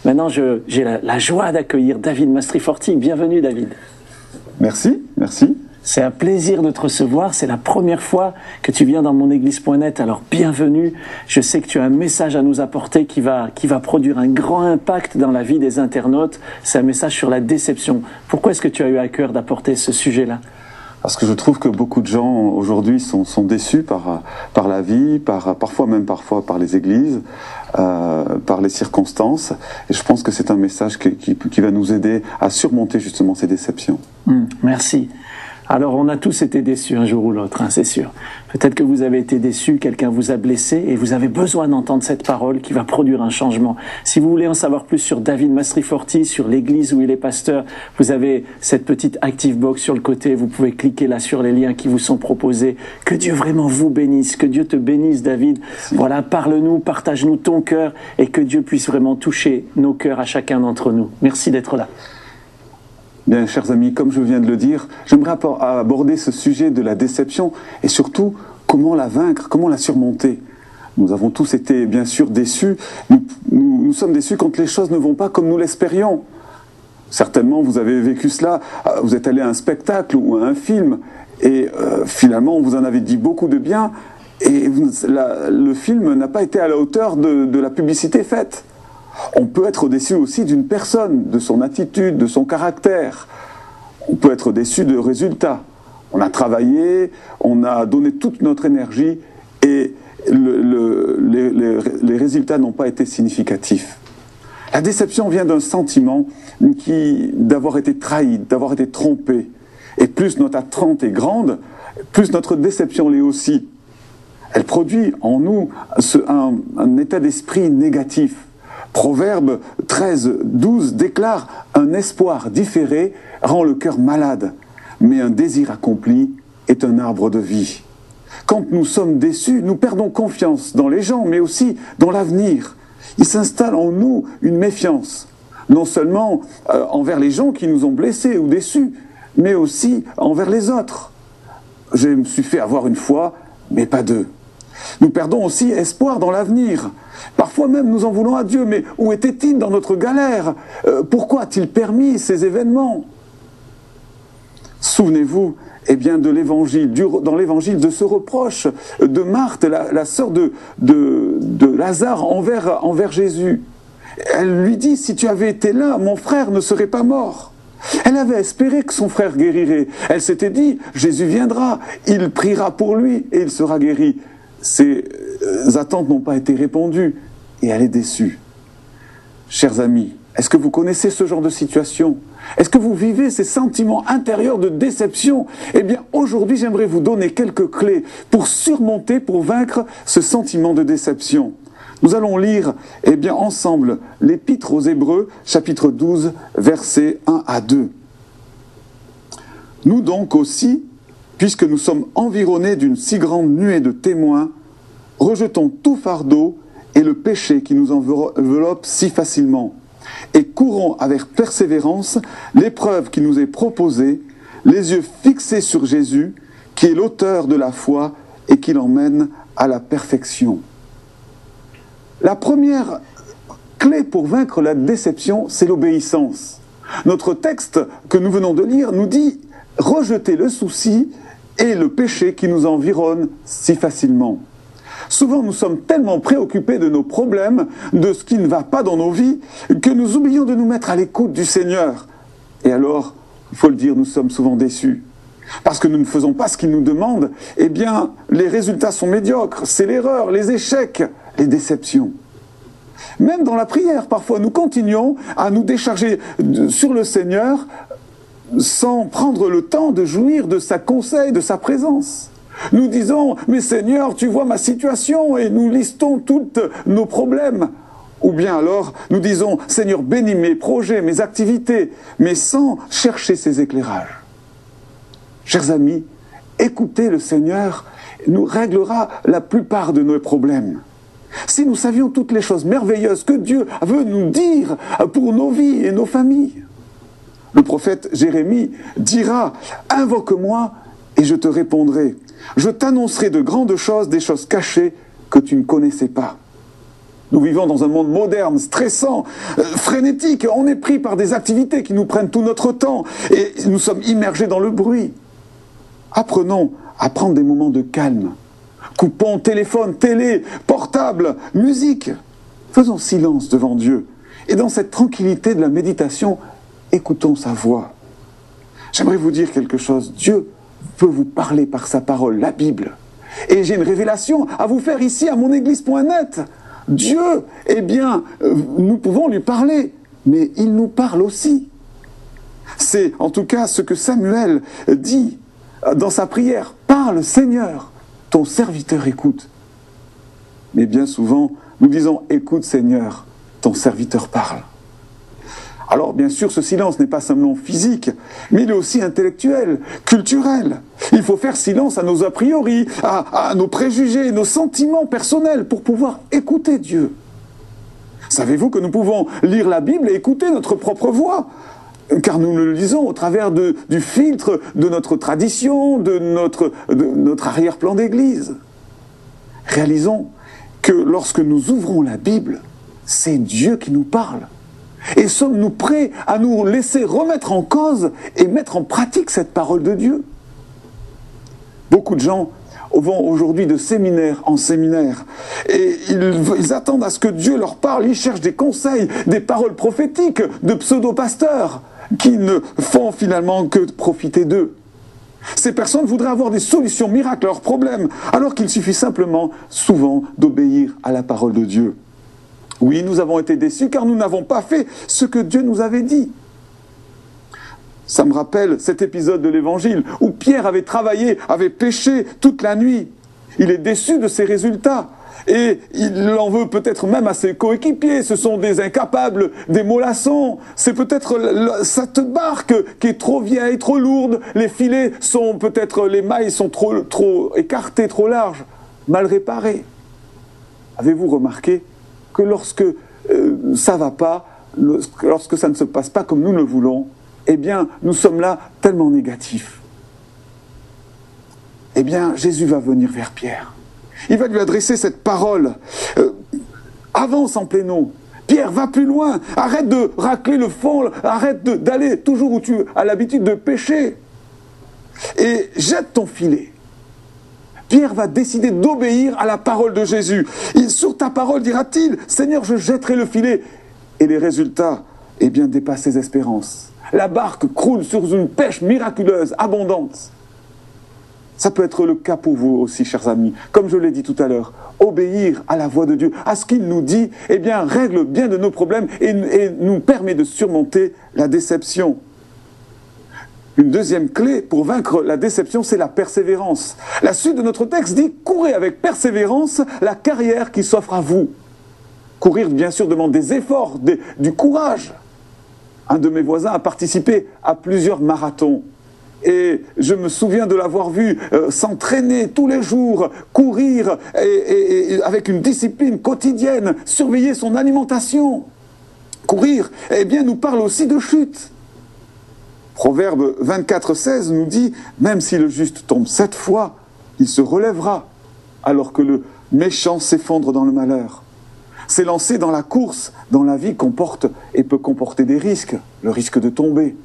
Maintenant, j'ai la joie d'accueillir David Mastriforti. Bienvenue, David. Merci, merci. C'est un plaisir de te recevoir. C'est la première fois que tu viens dans monéglise.net. Alors, bienvenue. Je sais que tu as un message à nous apporter qui va produire un grand impact dans la vie des internautes. C'est un message sur la déception. Pourquoi est-ce que tu as eu à cœur d'apporter ce sujet-là ? Parce que je trouve que beaucoup de gens aujourd'hui sont déçus par la vie, parfois par les églises, par les circonstances. Et je pense que c'est un message qui va nous aider à surmonter justement ces déceptions. Merci. Alors, on a tous été déçus un jour ou l'autre, c'est sûr. Peut-être que vous avez été déçus, quelqu'un vous a blessé et vous avez besoin d'entendre cette parole qui va produire un changement. Si vous voulez en savoir plus sur David Mastriforti, sur l'église où il est pasteur, vous avez cette petite active box sur le côté. Vous pouvez cliquer là sur les liens qui vous sont proposés. Que Dieu vraiment vous bénisse, que Dieu te bénisse, David. Voilà, parle-nous, partage-nous ton cœur et que Dieu puisse vraiment toucher nos cœurs à chacun d'entre nous. Merci d'être là. Bien, chers amis, comme je viens de le dire, j'aimerais aborder ce sujet de la déception et surtout, comment la vaincre, comment la surmonter. Nous avons tous été, bien sûr, déçus. Nous sommes déçus quand les choses ne vont pas comme nous l'espérions. Certainement, vous avez vécu cela, vous êtes allé à un spectacle ou à un film et finalement, vous en avez dit beaucoup de bien et le film n'a pas été à la hauteur de la publicité faite. On peut être déçu aussi d'une personne, de son attitude, de son caractère. On peut être déçu de résultats. On a travaillé, on a donné toute notre énergie et les résultats n'ont pas été significatifs. La déception vient d'un sentiment d'avoir été trahi, d'avoir été trompé. Et plus notre attente est grande, plus notre déception l'est aussi. Elle produit en nous un état d'esprit négatif. Proverbe 13:12 déclare « Un espoir différé rend le cœur malade, mais un désir accompli est un arbre de vie. » Quand nous sommes déçus, nous perdons confiance dans les gens, mais aussi dans l'avenir. Il s'installe en nous une méfiance, non seulement envers les gens qui nous ont blessés ou déçus, mais aussi envers les autres. Je me suis fait avoir une fois, mais pas deux. Nous perdons aussi espoir dans l'avenir. Parfois même nous en voulons à Dieu, mais où était-il dans notre galère ? Pourquoi a-t-il permis ces événements ? Souvenez-vous de l'évangile, dans l'évangile de ce reproche de Marthe, la sœur de Lazare envers Jésus. Elle lui dit, si tu avais été là, mon frère ne serait pas mort. Elle avait espéré que son frère guérirait. Elle s'était dit, Jésus viendra, il priera pour lui et il sera guéri. Ses attentes n'ont pas été répondues et elle est déçue. Chers amis, est-ce que vous connaissez ce genre de situation ? Est-ce que vous vivez ces sentiments intérieurs de déception ? Eh bien, aujourd'hui, j'aimerais vous donner quelques clés pour surmonter, pour vaincre ce sentiment de déception. Nous allons lire, ensemble, l'Épître aux Hébreux, chapitre 12, versets 1 à 2. Nous donc aussi, puisque nous sommes environnés d'une si grande nuée de témoins, rejetons tout fardeau et le péché qui nous enveloppe si facilement, et courons avec persévérance l'épreuve qui nous est proposée, les yeux fixés sur Jésus, qui est l'auteur de la foi et qui l'emmène à la perfection. La première clé pour vaincre la déception, c'est l'obéissance. Notre texte que nous venons de lire nous dit « Rejetez le souci et le péché qui nous environne si facilement ». Souvent, nous sommes tellement préoccupés de nos problèmes, de ce qui ne va pas dans nos vies, que nous oublions de nous mettre à l'écoute du Seigneur. Et alors, il faut le dire, nous sommes souvent déçus. Parce que nous ne faisons pas ce qu'il nous demande, les résultats sont médiocres. C'est l'erreur, les échecs, les déceptions. Même dans la prière, parfois, nous continuons à nous décharger sur le Seigneur sans prendre le temps de jouir de sa conseil, de sa présence. Nous disons, mais Seigneur, tu vois ma situation, et nous listons tous nos problèmes. Ou bien alors, nous disons, Seigneur, bénis mes projets, mes activités, mais sans chercher ses éclairages. Chers amis, écoutez le Seigneur, nous réglera la plupart de nos problèmes. Si nous savions toutes les choses merveilleuses que Dieu veut nous dire pour nos vies et nos familles. Le prophète Jérémie dira, invoque-moi et je te répondrai. Je t'annoncerai de grandes choses, des choses cachées que tu ne connaissais pas. Nous vivons dans un monde moderne, stressant, frénétique. On est pris par des activités qui nous prennent tout notre temps et nous sommes immergés dans le bruit. Apprenons à prendre des moments de calme. Coupons téléphone, télé, portable, musique. Faisons silence devant Dieu. Et dans cette tranquillité de la méditation, écoutons sa voix. J'aimerais vous dire quelque chose. Dieu peut vous parler par sa parole, la Bible. Et j'ai une révélation à vous faire ici à monéglise.net. Dieu, eh bien, nous pouvons lui parler, mais il nous parle aussi. C'est en tout cas ce que Samuel dit dans sa prière. Parle, Seigneur, ton serviteur écoute. Mais bien souvent, nous disons, écoute, Seigneur, ton serviteur parle. Alors bien sûr, ce silence n'est pas seulement physique, mais il est aussi intellectuel, culturel. Il faut faire silence à nos a priori, à nos préjugés, nos sentiments personnels pour pouvoir écouter Dieu. Savez-vous que nous pouvons lire la Bible et écouter notre propre voix ? Car nous le lisons au travers du filtre de notre tradition, de notre arrière-plan d'église. Réalisons que lorsque nous ouvrons la Bible, c'est Dieu qui nous parle. Et sommes-nous prêts à nous laisser remettre en cause et mettre en pratique cette parole de Dieu ? Beaucoup de gens vont aujourd'hui de séminaire en séminaire et ils attendent à ce que Dieu leur parle, ils cherchent des conseils, des paroles prophétiques de pseudo-pasteurs qui ne font finalement que profiter d'eux. Ces personnes voudraient avoir des solutions miracles à leurs problèmes, alors qu'il suffit simplement, souvent, d'obéir à la parole de Dieu. Oui, nous avons été déçus car nous n'avons pas fait ce que Dieu nous avait dit. Ça me rappelle cet épisode de l'Évangile où Pierre avait travaillé, avait péché toute la nuit. Il est déçu de ses résultats et il en veut peut-être même à ses coéquipiers. Ce sont des incapables, des mollassons. C'est peut-être cette barque qui est trop vieille, trop lourde. Les filets sont peut-être, les mailles sont trop écartées, trop larges, mal réparées. Avez-vous remarqué que lorsque ça va pas, lorsque ça ne se passe pas comme nous le voulons, eh bien, nous sommes là tellement négatifs. Eh bien, Jésus va venir vers Pierre. Il va lui adresser cette parole. Avance en pléno. Pierre, va plus loin. Arrête de racler le fond. Arrête d'aller toujours où tu as l'habitude de pêcher. Et jette ton filet. Pierre va décider d'obéir à la parole de Jésus. Sur ta parole, dira-t-il, Seigneur, je jetterai le filet. Et les résultats, eh bien, dépassent ses espérances. La barque croule sur une pêche miraculeuse, abondante. Ça peut être le cas pour vous aussi, chers amis. Comme je l'ai dit tout à l'heure, obéir à la voix de Dieu, à ce qu'il nous dit, eh bien, règle bien de nos problèmes et nous permet de surmonter la déception. Une deuxième clé pour vaincre la déception, c'est la persévérance. La suite de notre texte dit « Courez avec persévérance la carrière qui s'offre à vous ». Courir, bien sûr, demande des efforts, du courage. Un de mes voisins a participé à plusieurs marathons. Et je me souviens de l'avoir vu s'entraîner tous les jours, courir et avec une discipline quotidienne, surveiller son alimentation. Courir, eh bien, nous parle aussi de chute. Proverbe 24:16 nous dit « Même si le juste tombe 7 fois, il se relèvera, alors que le méchant s'effondre dans le malheur. » S'élancer dans la course, dans la vie, comporte et peut comporter des risques, le risque de tomber.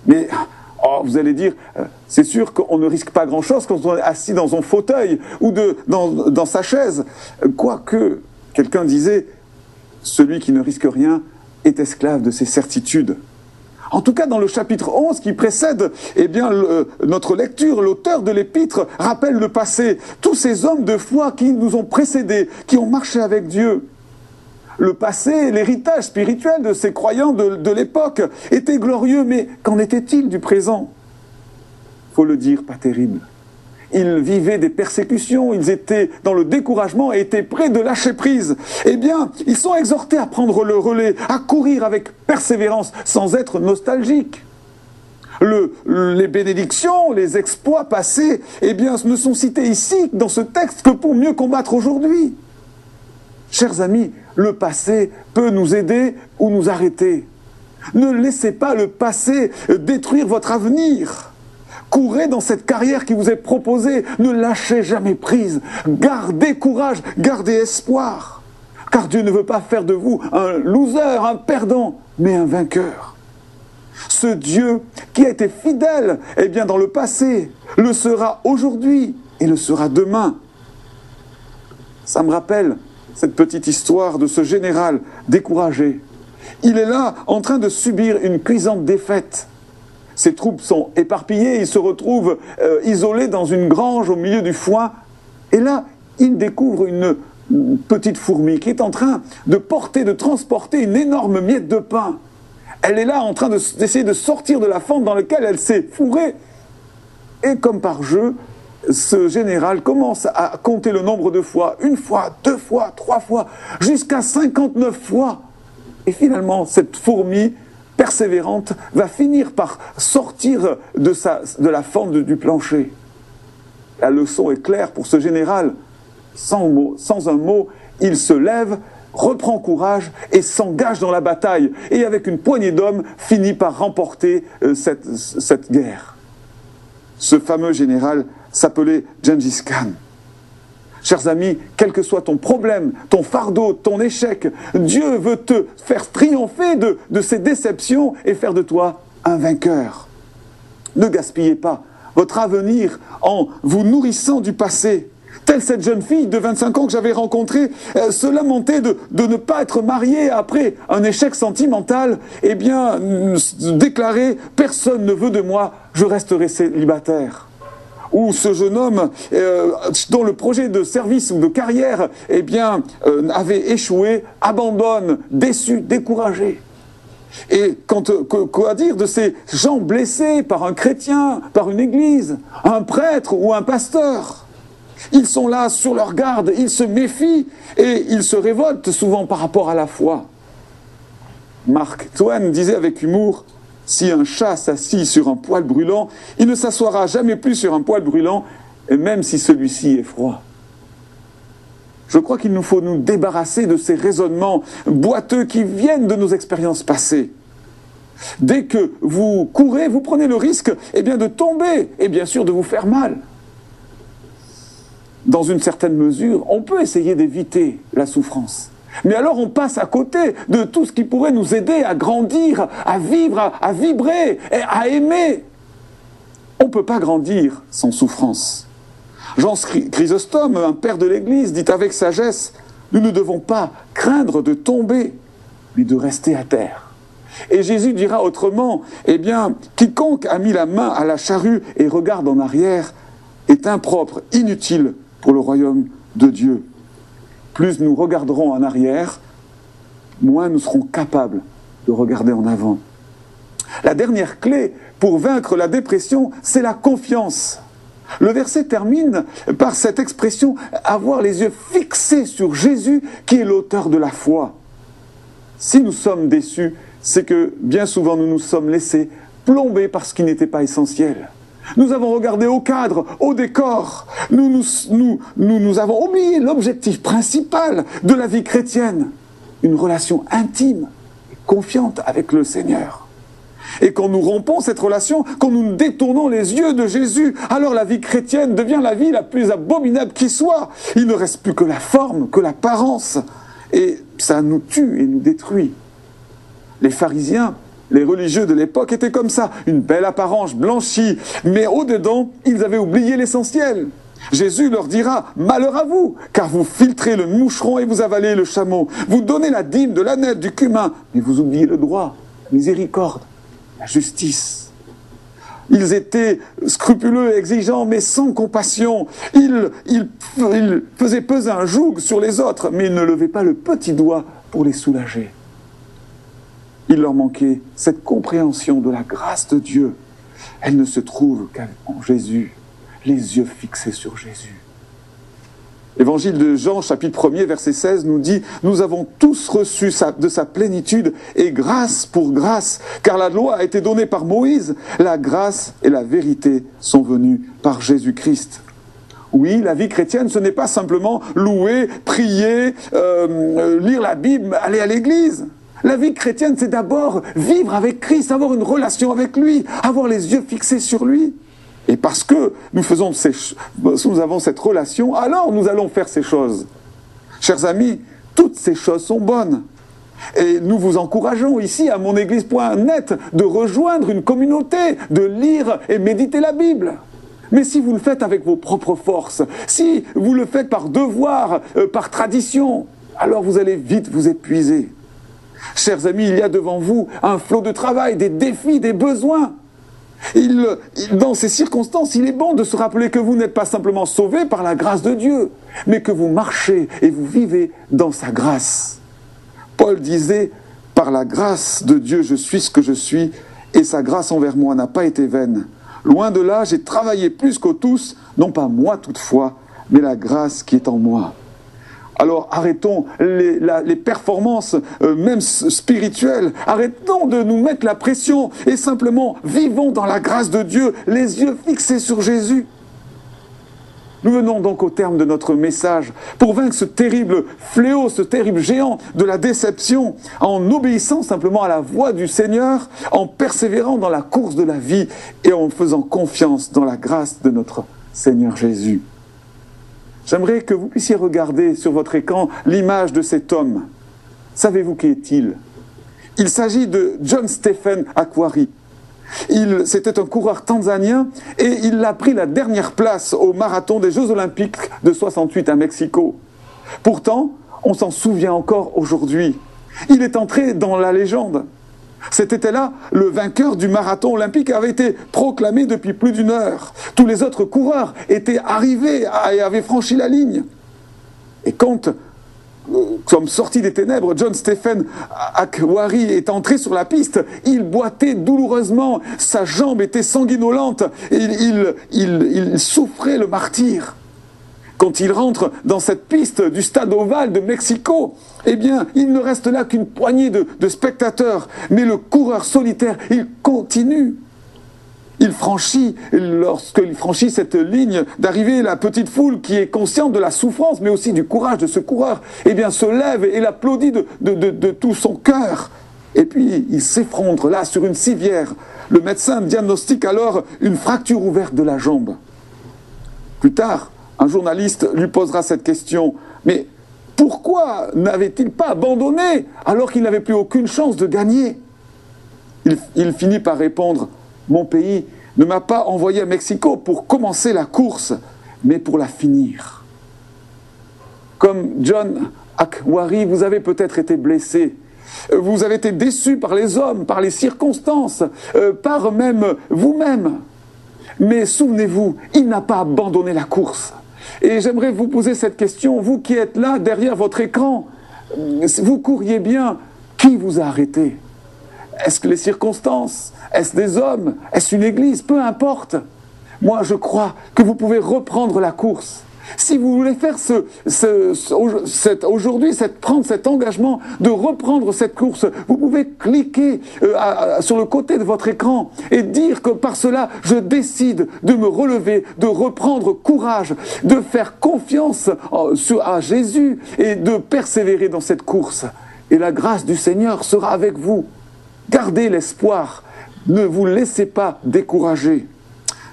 Mais, vous allez dire, c'est sûr qu'on ne risque pas grand-chose quand on est assis dans son fauteuil ou dans sa chaise. Quoique, quelqu'un disait, celui qui ne risque rien est esclave de ses certitudes. En tout cas, dans le chapitre 11 qui précède, eh bien, notre lecture, l'auteur de l'épître rappelle le passé. Tous ces hommes de foi qui nous ont précédés, qui ont marché avec Dieu. Le passé, l'héritage spirituel de ces croyants de l'époque était glorieux, mais qu'en était-il du présent ? Faut le dire, pas terrible. Ils vivaient des persécutions, ils étaient dans le découragement et étaient près de lâcher prise. Eh bien, ils sont exhortés à prendre le relais, à courir avec persévérance, sans être nostalgiques. Les bénédictions, les exploits passés, eh bien, ne sont cités ici, dans ce texte, que pour mieux combattre aujourd'hui. Chers amis, le passé peut nous aider ou nous arrêter. Ne laissez pas le passé détruire votre avenir. Courez dans cette carrière qui vous est proposée. Ne lâchez jamais prise. Gardez courage, gardez espoir. car Dieu ne veut pas faire de vous un loser, un perdant, mais un vainqueur. Ce Dieu qui a été fidèle, eh bien dans le passé, le sera aujourd'hui et le sera demain. Ça me rappelle cette petite histoire de ce général découragé. Il est là en train de subir une cuisante défaite. Ses troupes sont éparpillées, il se retrouve isolé dans une grange au milieu du foin. Et là, il découvre une petite fourmi qui est en train de transporter une énorme miette de pain. Elle est là en train d'essayer de sortir de la fente dans laquelle elle s'est fourrée. Et comme par jeu, ce général commence à compter le nombre de fois. 1 fois, 2 fois, 3 fois, jusqu'à 59 fois. Et finalement, cette fourmi persévérante va finir par sortir de la fente du plancher. La leçon est claire pour ce général. Sans un mot, il se lève, reprend courage et s'engage dans la bataille. Et avec une poignée d'hommes, finit par remporter cette guerre. Ce fameux général s'appelait Gengis Khan. Chers amis, quel que soit ton problème, ton fardeau, ton échec, Dieu veut te faire triompher de ces déceptions et faire de toi un vainqueur. Ne gaspillez pas votre avenir en vous nourrissant du passé. Telle cette jeune fille de 25 ans que j'avais rencontrée, se lamentait de ne pas être mariée après un échec sentimental, eh bien, déclarer « personne ne veut de moi, je resterai célibataire ». Ou ce jeune homme dont le projet de service ou de carrière eh bien, avait échoué, abandonne, déçu, découragé. Et quoi dire de ces gens blessés par un chrétien, par une église, un prêtre ou un pasteur? Ils sont là sur leur garde, ils se méfient et ils se révoltent souvent par rapport à la foi. Mark Twain disait avec humour: si un chat s'assit sur un poêle brûlant, il ne s'assoira jamais plus sur un poêle brûlant, même si celui-ci est froid. Je crois qu'il nous faut nous débarrasser de ces raisonnements boiteux qui viennent de nos expériences passées. Dès que vous courez, vous prenez le risque eh bien, de tomber et bien sûr de vous faire mal. Dans une certaine mesure, on peut essayer d'éviter la souffrance. Mais alors on passe à côté de tout ce qui pourrait nous aider à grandir, à vivre, à vibrer, et à aimer. On ne peut pas grandir sans souffrance. Jean Chrysostome, un père de l'Église, dit avec sagesse: nous ne devons pas craindre de tomber, mais de rester à terre. Et Jésus dira autrement: eh bien, quiconque a mis la main à la charrue et regarde en arrière est impropre, inutile pour le royaume de Dieu. Plus nous regarderons en arrière, moins nous serons capables de regarder en avant. La dernière clé pour vaincre la dépression, c'est la confiance. Le verset termine par cette expression « avoir les yeux fixés sur Jésus qui est l'auteur de la foi ». Si nous sommes déçus, c'est que bien souvent nous nous sommes laissés plomber par ce qui n'était pas essentiel. Nous avons regardé au cadre, au décor. Nous avons oublié l'objectif principal de la vie chrétienne. Une relation intime et confiante avec le Seigneur. Et quand nous rompons cette relation, quand nous détournons les yeux de Jésus, alors la vie chrétienne devient la vie la plus abominable qui soit. Il ne reste plus que la forme, que l'apparence. Et ça nous tue et nous détruit. Les pharisiens, les religieux de l'époque étaient comme ça, une belle apparence blanchie, mais au-dedans, ils avaient oublié l'essentiel. Jésus leur dira: malheur à vous, car vous filtrez le moucheron et vous avalez le chameau. Vous donnez la dîme de l'ânesse, du cumin, mais vous oubliez le droit, la miséricorde, la justice. Ils étaient scrupuleux, exigeants, mais sans compassion. Ils faisaient peser un joug sur les autres, mais ils ne levaient pas le petit doigt pour les soulager. Il leur manquait cette compréhension de la grâce de Dieu. Elle ne se trouve qu'en Jésus, les yeux fixés sur Jésus. L'évangile de Jean, chapitre 1er, verset 16, nous dit « Nous avons tous reçu de sa plénitude et grâce pour grâce, car la loi a été donnée par Moïse, la grâce et la vérité sont venues par Jésus-Christ. » Oui, la vie chrétienne, ce n'est pas simplement louer, prier, lire la Bible, aller à l'église. La vie chrétienne, c'est d'abord vivre avec Christ, avoir une relation avec lui, avoir les yeux fixés sur lui. Et parce que nous avons cette relation, alors nous allons faire ces choses. Chers amis, toutes ces choses sont bonnes. Et nous vous encourageons ici à monéglise.net de rejoindre une communauté, de lire et méditer la Bible. Mais si vous le faites avec vos propres forces, si vous le faites par devoir, par tradition, alors vous allez vite vous épuiser. Chers amis, il y a devant vous un flot de travail, des défis, des besoins. Dans ces circonstances, il est bon de se rappeler que vous n'êtes pas simplement sauvés par la grâce de Dieu, mais que vous marchez et vous vivez dans sa grâce. Paul disait, « Par la grâce de Dieu, je suis ce que je suis, et sa grâce envers moi n'a pas été vaine. Loin de là, j'ai travaillé plus qu'aux tous, non pas moi toutefois, mais la grâce qui est en moi. » Alors arrêtons les performances, même spirituelles, arrêtons de nous mettre la pression et simplement vivons dans la grâce de Dieu, les yeux fixés sur Jésus. Nous venons donc au terme de notre message pour vaincre ce terrible fléau, ce terrible géant de la déception, en obéissant simplement à la voix du Seigneur, en persévérant dans la course de la vie et en faisant confiance dans la grâce de notre Seigneur Jésus. J'aimerais que vous puissiez regarder sur votre écran l'image de cet homme. Savez-vous qui est-il? Il s'agit de John Stephen Akhwari. C'était un coureur tanzanien et il a pris la dernière place au marathon des Jeux Olympiques de 68 à Mexico. Pourtant, on s'en souvient encore aujourd'hui. Il est entré dans la légende. Cet été-là, le vainqueur du marathon olympique avait été proclamé depuis plus d'1 heure. Tous les autres coureurs étaient arrivés et avaient franchi la ligne. Et quand, comme sorti des ténèbres, John Stephen Akhwari est entré sur la piste, il boitait douloureusement, sa jambe était sanguinolente, et il souffrait le martyre. Quand il rentre dans cette piste du stade ovale de Mexico, eh bien, il ne reste là qu'une poignée de spectateurs. Mais le coureur solitaire, il continue. Lorsqu'il franchit cette ligne d'arrivée, la petite foule qui est consciente de la souffrance, mais aussi du courage de ce coureur, eh bien, se lève et l'applaudit de tout son cœur. Et puis, il s'effondre là sur une civière. Le médecin diagnostique alors une fracture ouverte de la jambe. Plus tard, un journaliste lui posera cette question. Mais pourquoi n'avait-il pas abandonné alors qu'il n'avait plus aucune chance de gagner? Il finit par répondre, « Mon pays ne m'a pas envoyé à Mexico pour commencer la course, mais pour la finir. » Comme John Akhwari, vous avez peut-être été blessé. Vous avez été déçu par les hommes, par les circonstances, par même vous-même. Mais souvenez-vous, il n'a pas abandonné la course. Et j'aimerais vous poser cette question, vous qui êtes là derrière votre écran, vous couriez bien, qui vous a arrêté? Est-ce que les circonstances? Est-ce des hommes? Est-ce une église? Peu importe. Moi, je crois que vous pouvez reprendre la course. Si vous voulez faire aujourd'hui, prendre cet engagement de reprendre cette course, vous pouvez cliquer sur le côté de votre écran et dire que par cela, je décide de me relever, de reprendre courage, de faire confiance à Jésus et de persévérer dans cette course. Et la grâce du Seigneur sera avec vous. Gardez l'espoir. Ne vous laissez pas décourager.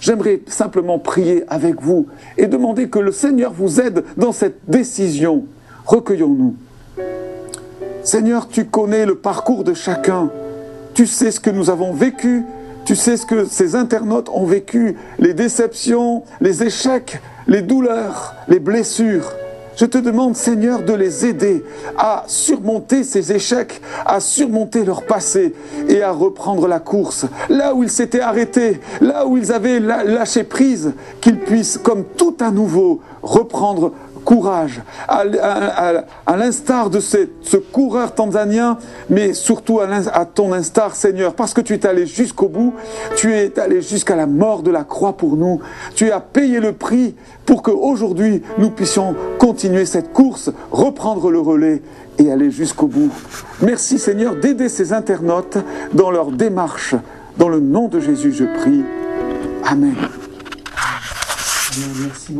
J'aimerais simplement prier avec vous et demander que le Seigneur vous aide dans cette décision. Recueillons-nous. Seigneur, tu connais le parcours de chacun. Tu sais ce que nous avons vécu. Tu sais ce que ces internautes ont vécu. Les déceptions, les échecs, les douleurs, les blessures. Je te demande, Seigneur, de les aider à surmonter ces échecs, à surmonter leur passé et à reprendre la course. Là où ils s'étaient arrêtés, là où ils avaient lâché prise, qu'ils puissent, comme tout à nouveau, reprendre courage, à l'instar de ce coureur tanzanien, mais surtout à ton instar, Seigneur, parce que tu es allé jusqu'au bout, tu es allé jusqu'à la mort de la croix pour nous, tu as payé le prix pour qu'aujourd'hui nous puissions continuer cette course, reprendre le relais et aller jusqu'au bout. Merci Seigneur d'aider ces internautes dans leur démarche. Dans le nom de Jésus, je prie. Amen. Merci.